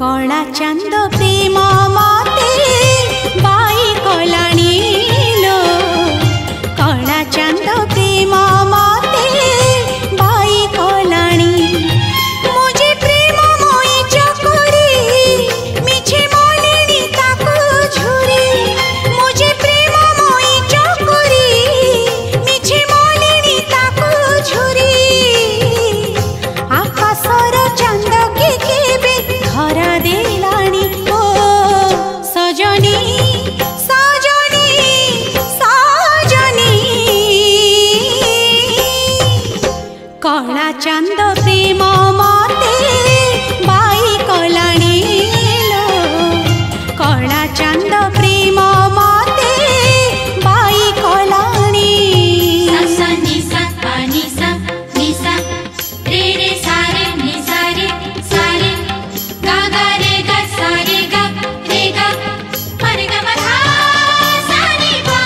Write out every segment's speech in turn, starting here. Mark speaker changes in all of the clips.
Speaker 1: कला चांद प्रेम मते बाई कलाणी लो कला चांद प्रेम मते बाई कलाणी मुझे प्रेम मोई चकोरी मिछे मोलिनी ताको झुरी मुझे प्रेम मोई चकोरी मिछे मोलिनी ताको झुरी आकाशर चांद के केबे धरा देलानी ओ सजनी सजनी सजनी कला चांद प्रेम मते बाई कलाणी लो कला चांद प्रेम मते बाई कलाणी
Speaker 2: सा नि सा पा नि सा रे रे सा रे नि सा रे गा गा रे गा सा रे गा मा रे गा मा धा सा नि पा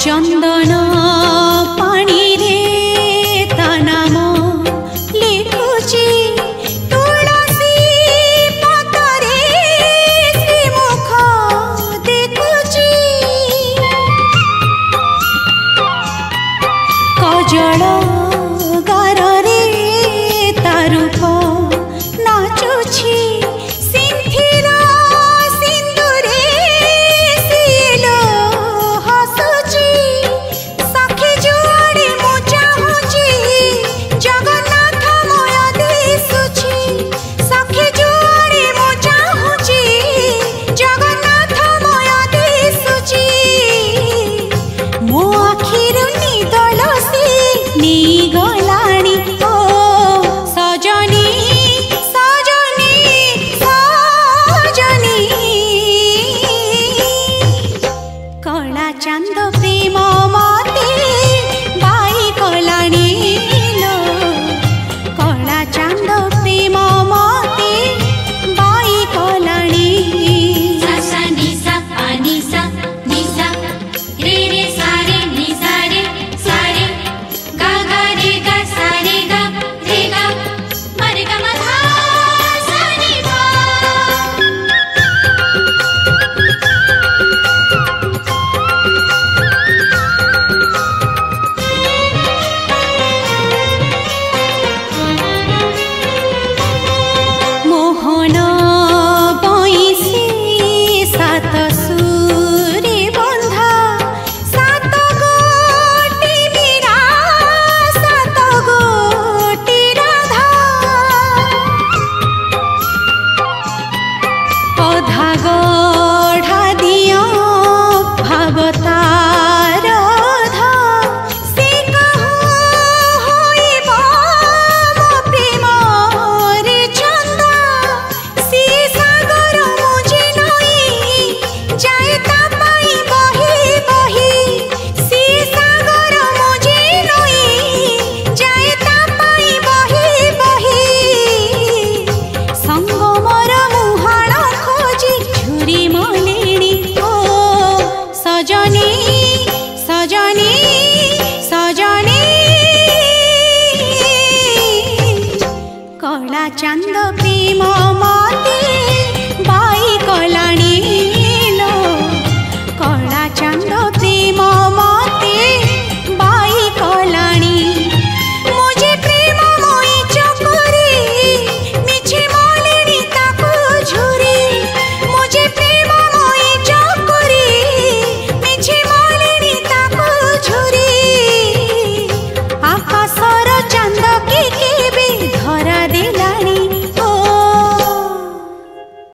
Speaker 1: चंदन पानी रे ता नाम लिखुची तुलसी पतरे श्रीमुख देखुची कजल गार रे ता रूप नाचुची सिंथिर सिंदूरे सिलो हसुची सखी जुआड़े मु चाहुची जगन्नाथ मय दिसुची सखी जुआड़े मु चाहुची जगन्नाथ मय दिसुची मो आखिरु निदल से नी गलाणी ओ सजनी सजनी सजनी कला चांद प्रेम मते बाई कलाणी लो कला चांद प्रेम मते बाई कलाणी
Speaker 2: सा नि सा पा नि सा रे रे सा रे नि सा रे गा गा रे गा सा रे गा मा रे गा मा धा सा नि पा
Speaker 1: मोहन बैसी सात सुरे बंधा सात गोटी मीरा सात गोटी राधा अधा